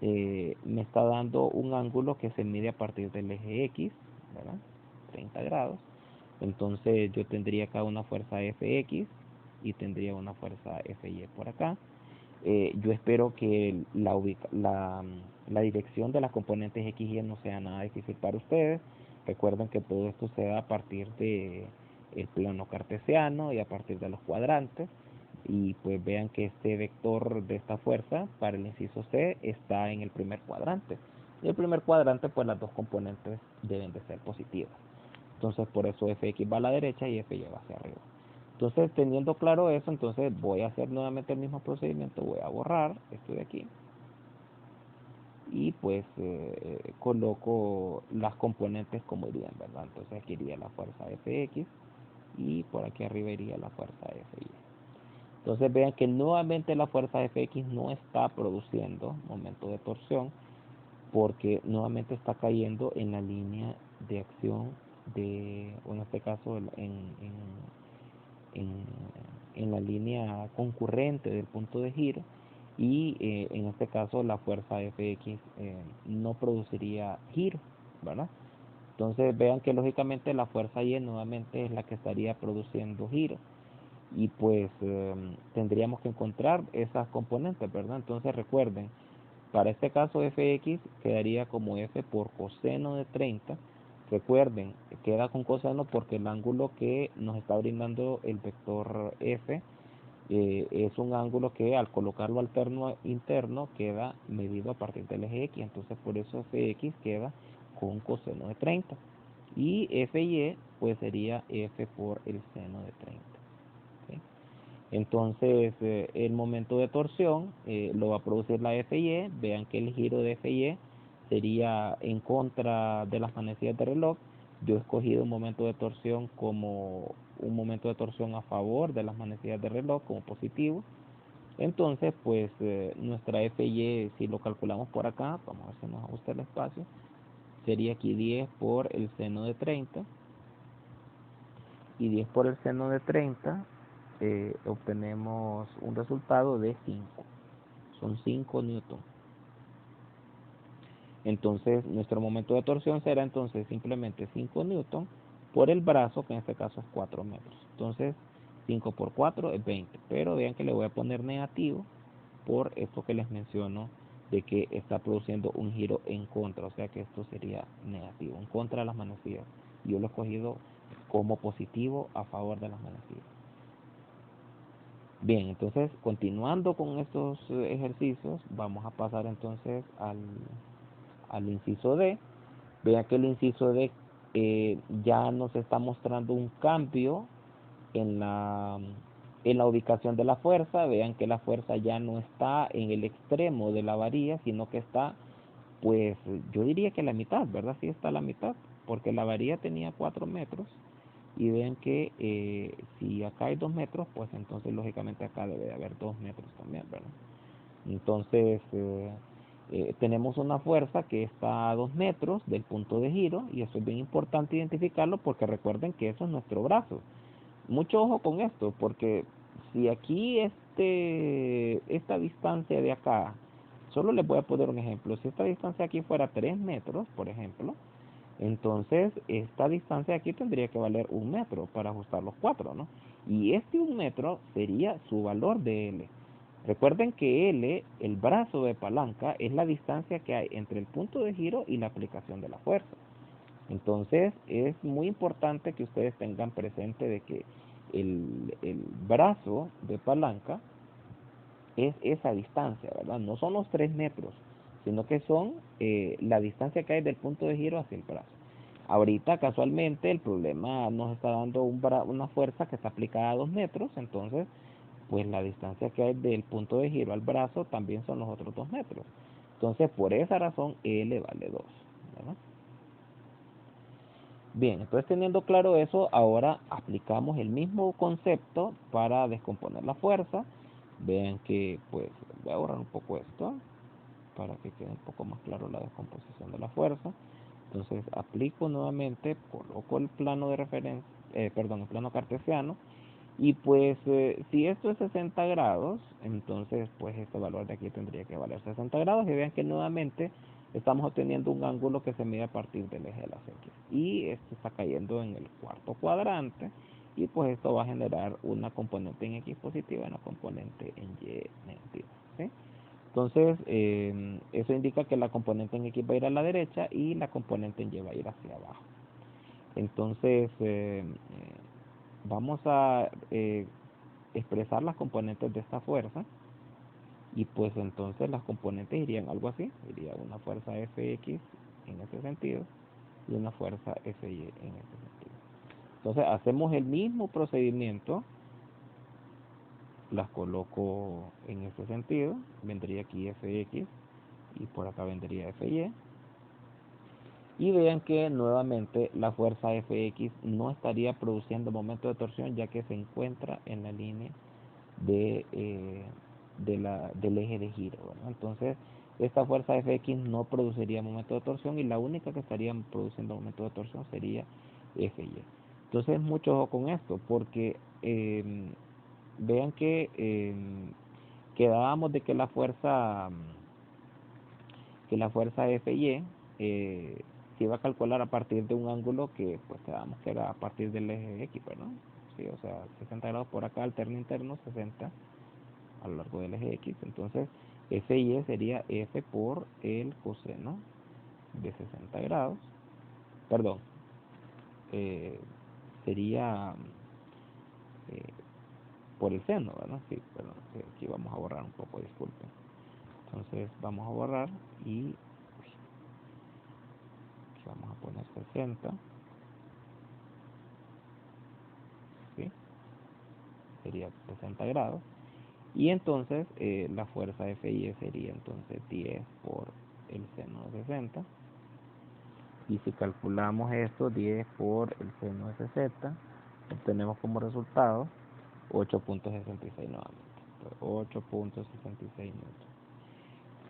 me está dando un ángulo que se mide a partir del eje X, ¿verdad? 30 grados. Entonces yo tendría acá una fuerza Fx y tendría una fuerza Fy por acá. Yo espero que la dirección de las componentes X y Y no sea nada difícil para ustedes. Recuerden que todo esto se da a partir de el plano cartesiano y a partir de los cuadrantes. Y pues vean que este vector de esta fuerza para el inciso C está en el primer cuadrante. Y el primer cuadrante, pues las dos componentes deben de ser positivas. Entonces por eso Fx va a la derecha y Fy va hacia arriba. Entonces, teniendo claro eso, entonces voy a hacer nuevamente el mismo procedimiento. Voy a borrar esto de aquí y pues coloco las componentes como irían, ¿verdad? Entonces aquí iría la fuerza Fx y por aquí arriba iría la fuerza Fy. Entonces vean que nuevamente la fuerza Fx no está produciendo momento de torsión porque nuevamente está cayendo en la línea de acción o en este caso en, en la línea concurrente del punto de giro, y en este caso la fuerza Fx no produciría giro, ¿verdad? Entonces vean que lógicamente la fuerza Y nuevamente es la que estaría produciendo giro, y pues tendríamos que encontrar esas componentes, ¿verdad? Entonces recuerden, para este caso Fx quedaría como F por coseno de 30. Recuerden, queda con coseno porque el ángulo que nos está brindando el vector F es un ángulo que al colocarlo alterno interno queda medido a partir del eje X. Entonces por eso Fx queda con coseno de 30. Y Fy pues sería F por el seno de 30. ¿Sí? Entonces el momento de torsión lo va a producir la Fy. Vean que el giro de Fy sería en contra de las manecillas de reloj. Yo he escogido un momento de torsión como un momento de torsión a favor de las manecillas de reloj como positivo. Entonces pues nuestra Fy, si lo calculamos por acá, vamos a ver si nos ajusta el espacio, sería aquí 10 por el seno de 30, y 10 por el seno de 30 obtenemos un resultado de 5. Son 5 newton. Entonces, nuestro momento de torsión será entonces simplemente 5 newton por el brazo, que en este caso es 4 metros. Entonces, 5 por 4 es 20. Pero vean que le voy a poner negativo por esto que les menciono de que está produciendo un giro en contra. O sea que esto sería negativo, en contra de las manecillas. Yo lo he escogido como positivo a favor de las manecillas. Bien, entonces continuando con estos ejercicios, vamos a pasar entonces al inciso D. Vean que el inciso D ya nos está mostrando un cambio en la ubicación de la fuerza. Vean que la fuerza ya no está en el extremo de la varilla, sino que está, pues yo diría que la mitad, ¿verdad? Sí está a la mitad, porque la varilla tenía 4 metros. Y vean que si acá hay 2 metros, pues entonces lógicamente acá debe de haber 2 metros también, ¿verdad? Entonces tenemos una fuerza que está a 2 metros del punto de giro, y eso es bien importante identificarlo porque recuerden que eso es nuestro brazo. Mucho ojo con esto, porque si aquí esta distancia de acá, solo les voy a poner un ejemplo, si esta distancia aquí fuera 3 metros, por ejemplo, entonces esta distancia aquí tendría que valer 1 metro para ajustar los 4, ¿no? Y este 1 metro sería su valor de L. Recuerden que L, el brazo de palanca, es la distancia que hay entre el punto de giro y la aplicación de la fuerza. Entonces es muy importante que ustedes tengan presente de que el brazo de palanca es esa distancia, ¿verdad? No son los 3 metros, sino que son la distancia que hay del punto de giro hacia el brazo. Ahorita casualmente el problema nos está dando una fuerza que está aplicada a 2 metros, entonces pues la distancia que hay del punto de giro al brazo también son los otros 2 metros. Entonces por esa razón L vale 2, ¿verdad? Bien, entonces teniendo claro eso, ahora aplicamos el mismo concepto para descomponer la fuerza. Vean que pues voy a borrar un poco esto para que quede un poco más claro la descomposición de la fuerza. Entonces aplico nuevamente, coloco el plano de referencia, el plano cartesiano, y pues si esto es 60 grados, entonces pues este valor de aquí tendría que valer 60 grados, y vean que nuevamente estamos obteniendo un ángulo que se mide a partir del eje de las X, y esto está cayendo en el cuarto cuadrante, y pues esto va a generar una componente en X positiva y una componente en Y negativa, ¿sí? Entonces, eso indica que la componente en X va a ir a la derecha y la componente en Y va a ir hacia abajo. Entonces, vamos a expresar las componentes de esta fuerza, y pues entonces las componentes irían algo así. Iría una fuerza Fx en ese sentido y una fuerza Fy en ese sentido. Entonces, hacemos el mismo procedimiento. Las coloco en este sentido, vendría aquí Fx y por acá vendría Fy, y vean que nuevamente la fuerza Fx no estaría produciendo momento de torsión, ya que se encuentra en la línea del eje de giro, ¿verdad? Entonces esta fuerza Fx no produciría momento de torsión, y la única que estaría produciendo momento de torsión sería Fy. Entonces mucho ojo con esto, porque vean que quedábamos de que la fuerza Fy se iba a calcular a partir de un ángulo que pues quedábamos que era a partir del eje X, ¿verdad? Sí, o sea, 60 grados por acá, alterno interno, 60 a lo largo del eje X. Entonces Fy sería F por el coseno de 60 grados, perdón, eh, sería eh, por el seno, ¿verdad? Sí, perdón, aquí vamos a borrar un poco, disculpen. Entonces vamos a borrar y aquí vamos a poner 60, ¿sí? Sería 60 grados. Y entonces la fuerza Fy sería entonces 10 por el seno de 60. Y si calculamos esto, 10 por el seno de 60, obtenemos como resultado 8.66 nuevamente. 8.66 newton.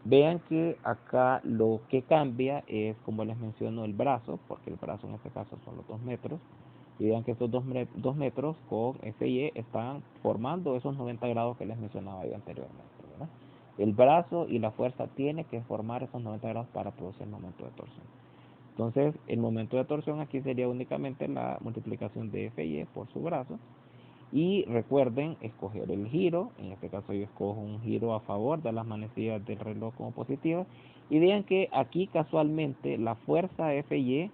Vean que acá lo que cambia es, como les menciono, el brazo, porque el brazo en este caso son los 2 metros. Y vean que estos 2 metros con Fy están formando esos 90 grados que les mencionaba yo anteriormente, ¿verdad? el brazo y la fuerza tiene que formar esos 90 grados para producir el momento de torsión. Entonces, el momento de torsión aquí sería únicamente la multiplicación de Fy por su brazo. Y recuerden escoger el giro. En este caso yo escojo un giro a favor de las manecillas del reloj como positivas. Y vean que aquí casualmente la fuerza Fy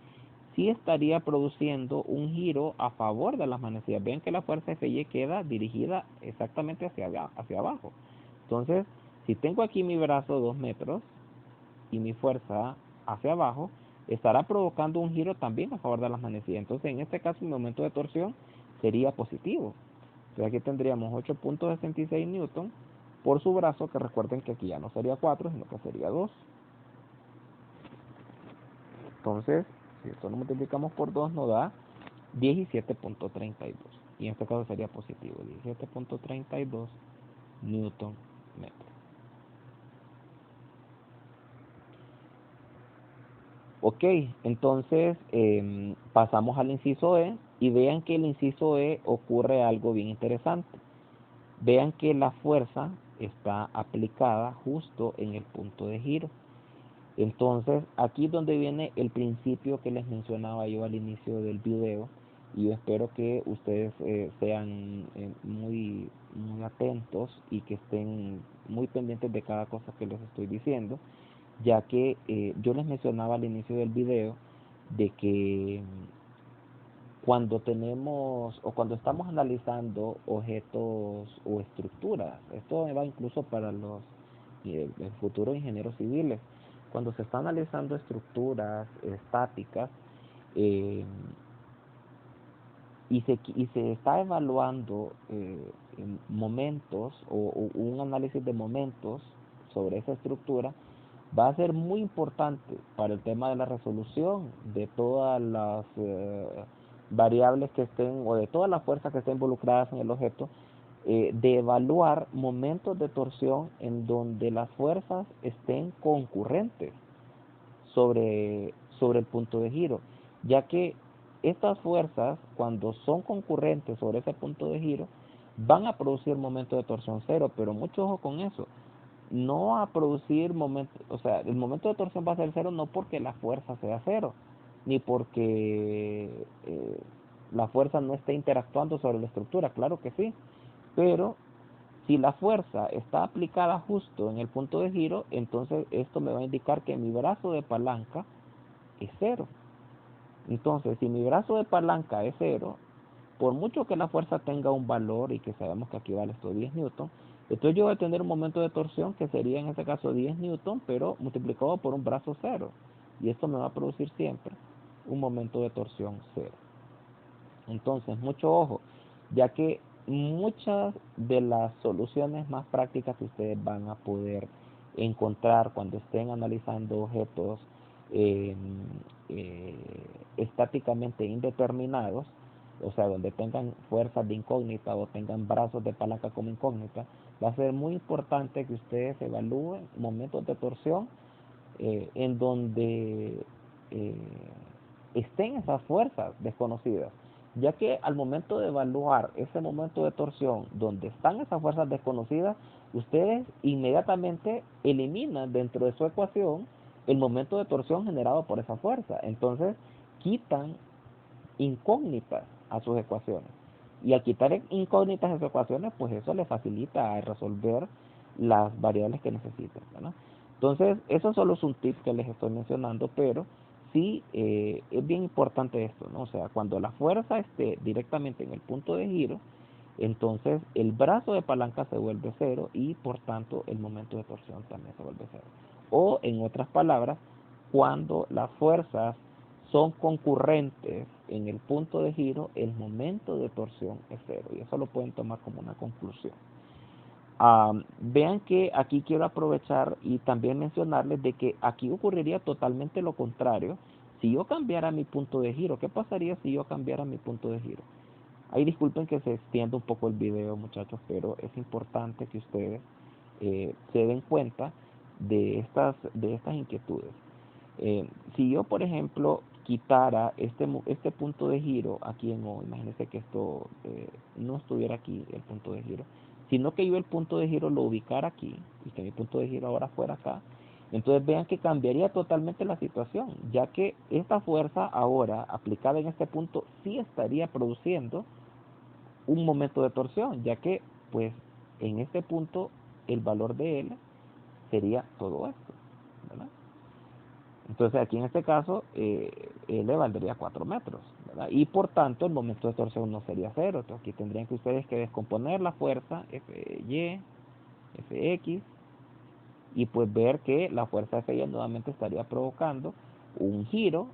sí estaría produciendo un giro a favor de las manecillas. Vean que la fuerza Fy queda dirigida exactamente hacia abajo. Entonces, si tengo aquí mi brazo 2 metros y mi fuerza hacia abajo, estará provocando un giro también a favor de las manecillas. Entonces, en este caso, mi momento de torsión sería positivo. Entonces, aquí tendríamos 8.66 newton por su brazo, que recuerden que aquí ya no sería 4, sino que sería 2. Entonces, si esto lo multiplicamos por 2, nos da 17.32. Y en este caso sería positivo, 17.32 newton metro. Ok, entonces pasamos al inciso E y vean que el inciso E ocurre algo bien interesante. Vean que la fuerza está aplicada justo en el punto de giro. Entonces, aquí es donde viene el principio que les mencionaba yo al inicio del video, y yo espero que ustedes sean muy atentos y que estén muy pendientes de cada cosa que les estoy diciendo, ya que yo les mencionaba al inicio del video de que cuando tenemos o cuando estamos analizando objetos o estructuras, esto va incluso para los futuros ingenieros civiles, cuando se está analizando estructuras estáticas eh, y se está evaluando momentos o un análisis de momentos sobre esa estructura, va a ser muy importante para el tema de la resolución de todas las variables que estén o de todas las fuerzas que estén involucradas en el objeto, de evaluar momentos de torsión en donde las fuerzas estén concurrentes sobre el punto de giro, ya que estas fuerzas, cuando son concurrentes sobre ese punto de giro, van a producir momento de torsión cero, pero mucho ojo con eso, no a producir momento, o sea, el momento de torsión va a ser cero no porque la fuerza sea cero, ni porque la fuerza no esté interactuando sobre la estructura, claro que sí, pero si la fuerza está aplicada justo en el punto de giro, entonces esto me va a indicar que mi brazo de palanca es cero. Entonces, si mi brazo de palanca es cero, por mucho que la fuerza tenga un valor y que sabemos que aquí vale esto 10 newton, entonces yo voy a tener un momento de torsión que sería en este caso 10 newton, pero multiplicado por un brazo cero. Y esto me va a producir siempre un momento de torsión cero. Entonces, mucho ojo, ya que muchas de las soluciones más prácticas que ustedes van a poder encontrar cuando estén analizando objetos eh, estáticamente indeterminados, o sea, donde tengan fuerzas de incógnita o tengan brazos de palanca como incógnita, va a ser muy importante que ustedes evalúen momentos de torsión en donde eh, estén esas fuerzas desconocidas, ya que al momento de evaluar ese momento de torsión donde están esas fuerzas desconocidas, ustedes inmediatamente eliminan dentro de su ecuación el momento de torsión generado por esa fuerza. Entonces, quitan incógnitas a sus ecuaciones. Y al quitar incógnitas a sus ecuaciones, pues eso le facilita resolver las variables que necesitan, ¿no? Entonces, eso solo es un tip que les estoy mencionando, pero sí es bien importante esto, ¿no? O sea, cuando la fuerza esté directamente en el punto de giro, entonces el brazo de palanca se vuelve cero y por tanto el momento de torsión también se vuelve cero. O en otras palabras, cuando las fuerzas son concurrentes en el punto de giro, el momento de torsión es cero. Y eso lo pueden tomar como una conclusión. Vean que aquí quiero aprovechar y también mencionarles de que aquí ocurriría totalmente lo contrario. Si yo cambiara mi punto de giro, ¿qué pasaría si yo cambiara mi punto de giro? Ahí disculpen que se extienda un poco el video, muchachos, pero es importante que ustedes se den cuenta de estas inquietudes. Si yo, por ejemplo, quitara este punto de giro aquí en O, imagínense que esto no estuviera aquí, el punto de giro, sino que yo el punto de giro lo ubicara aquí, y que mi punto de giro ahora fuera acá, entonces vean que cambiaría totalmente la situación, ya que esta fuerza ahora aplicada en este punto sí estaría produciendo un momento de torsión, ya que pues en este punto el valor de L sería todo esto, ¿verdad? Entonces aquí en este caso L valdría 4 metros, ¿verdad? Y por tanto el momento de torsión no sería cero. Entonces aquí tendrían que ustedes que descomponer la fuerza Fy, Fx, y pues ver que la fuerza Fy nuevamente estaría provocando un giro.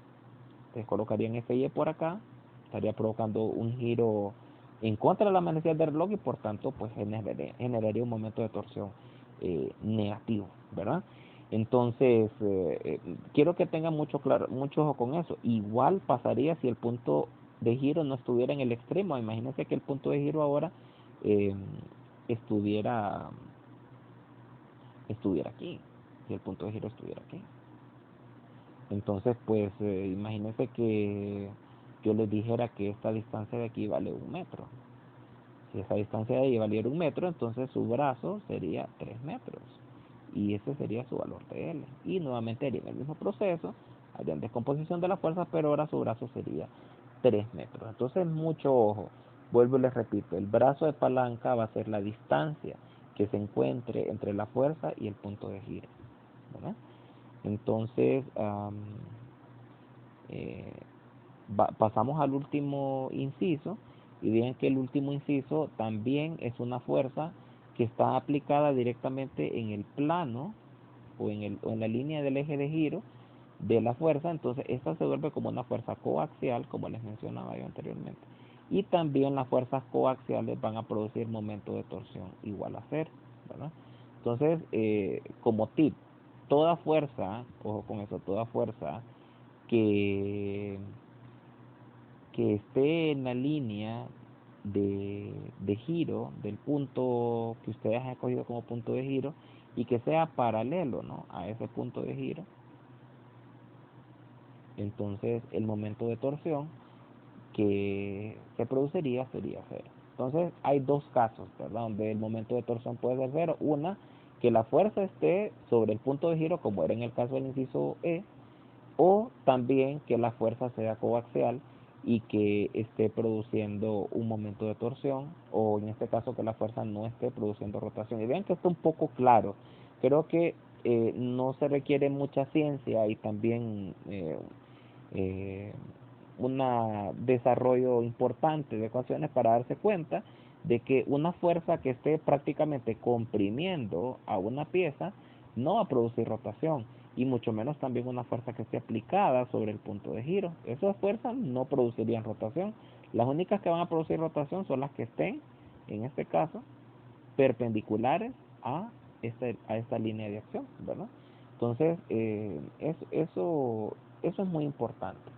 Ustedes colocarían Fy por acá, estaría provocando un giro en contra de la manecilla del reloj y por tanto pues generaría un momento de torsión negativo, ¿verdad? Entonces, quiero que tengan mucho ojo con eso. Igual pasaría si el punto de giro no estuviera en el extremo. Imagínense que el punto de giro ahora eh, estuviera, estuviera aquí. Si el punto de giro estuviera aquí. Entonces, pues, imagínense que yo les dijera que esta distancia de aquí vale 1 metro. Si esa distancia de ahí valiera 1 metro, entonces su brazo sería 3 metros. Y ese sería su valor de L. Y nuevamente harían el mismo proceso, harían descomposición de la fuerza, pero ahora su brazo sería 3 metros. Entonces, mucho ojo. Vuelvo y les repito, el brazo de palanca va a ser la distancia que se encuentre entre la fuerza y el punto de giro, ¿verdad? Entonces, eh, pasamos al último inciso y vean que el último inciso también es una fuerza que está aplicada directamente en el plano o en la línea del eje de giro de la fuerza. Entonces esta se vuelve como una fuerza coaxial, como les mencionaba yo anteriormente, y también las fuerzas coaxiales van a producir momento de torsión igual a cero, ¿verdad? Entonces, como tip, toda fuerza, ojo con eso, toda fuerza que que esté en la línea de giro del punto que ustedes han escogido como punto de giro y que sea paralelo, ¿no?, a ese punto de giro, entonces el momento de torsión que se produciría sería cero. Entonces hay dos casos, ¿verdad?, donde el momento de torsión puede ser cero. Una, que la fuerza esté sobre el punto de giro, como era en el caso del inciso E, o también que la fuerza sea coaxial y que esté produciendo un momento de torsión, o en este caso que la fuerza no esté produciendo rotación. Y vean que está un poco claro. Creo que no se requiere mucha ciencia y también eh, un desarrollo importante de ecuaciones para darse cuenta de que una fuerza que esté prácticamente comprimiendo a una pieza no va a producir rotación, y mucho menos también una fuerza que esté aplicada sobre el punto de giro. Esas fuerzas no producirían rotación. Las únicas que van a producir rotación son las que estén, en este caso, perpendiculares a esta línea de acción, ¿verdad? Entonces, eso es muy importante.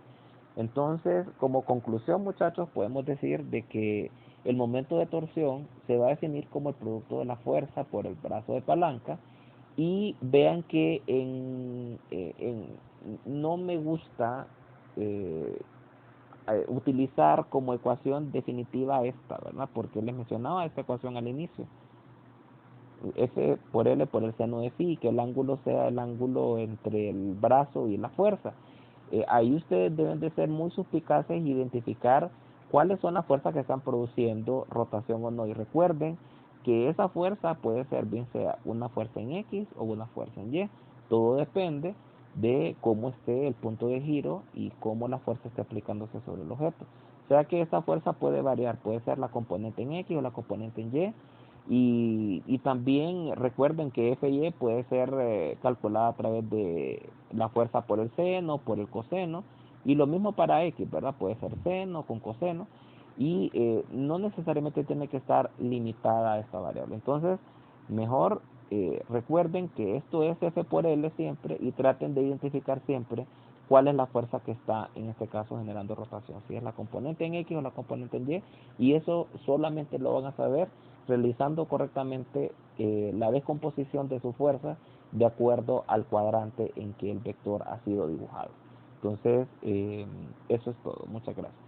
Entonces, como conclusión, muchachos, podemos decir de que el momento de torsión se va a definir como el producto de la fuerza por el brazo de palanca. Y vean que no me gusta eh, utilizar como ecuación definitiva esta, ¿verdad? Porque les mencionaba esta ecuación al inicio. F por L por el seno de phi, que el ángulo sea el ángulo entre el brazo y la fuerza. Ahí ustedes deben de ser muy suspicaces e identificar cuáles son las fuerzas que están produciendo rotación o no. Y recuerden que esa fuerza puede ser bien sea una fuerza en X o una fuerza en Y. Todo depende de cómo esté el punto de giro y cómo la fuerza esté aplicándose sobre el objeto. O sea que esa fuerza puede variar, puede ser la componente en X o la componente en Y. Y también recuerden que Fy puede ser calculada a través de la fuerza por el seno, por el coseno, y lo mismo para X, ¿verdad? Puede ser seno con coseno, y no necesariamente tiene que estar limitada a esta variable. Entonces, mejor recuerden que esto es F por L siempre, y traten de identificar siempre cuál es la fuerza que está, en este caso, generando rotación, si es la componente en X o la componente en Y, y eso solamente lo van a saber realizando correctamente la descomposición de su fuerza de acuerdo al cuadrante en que el vector ha sido dibujado. Entonces, eso es todo. Muchas gracias.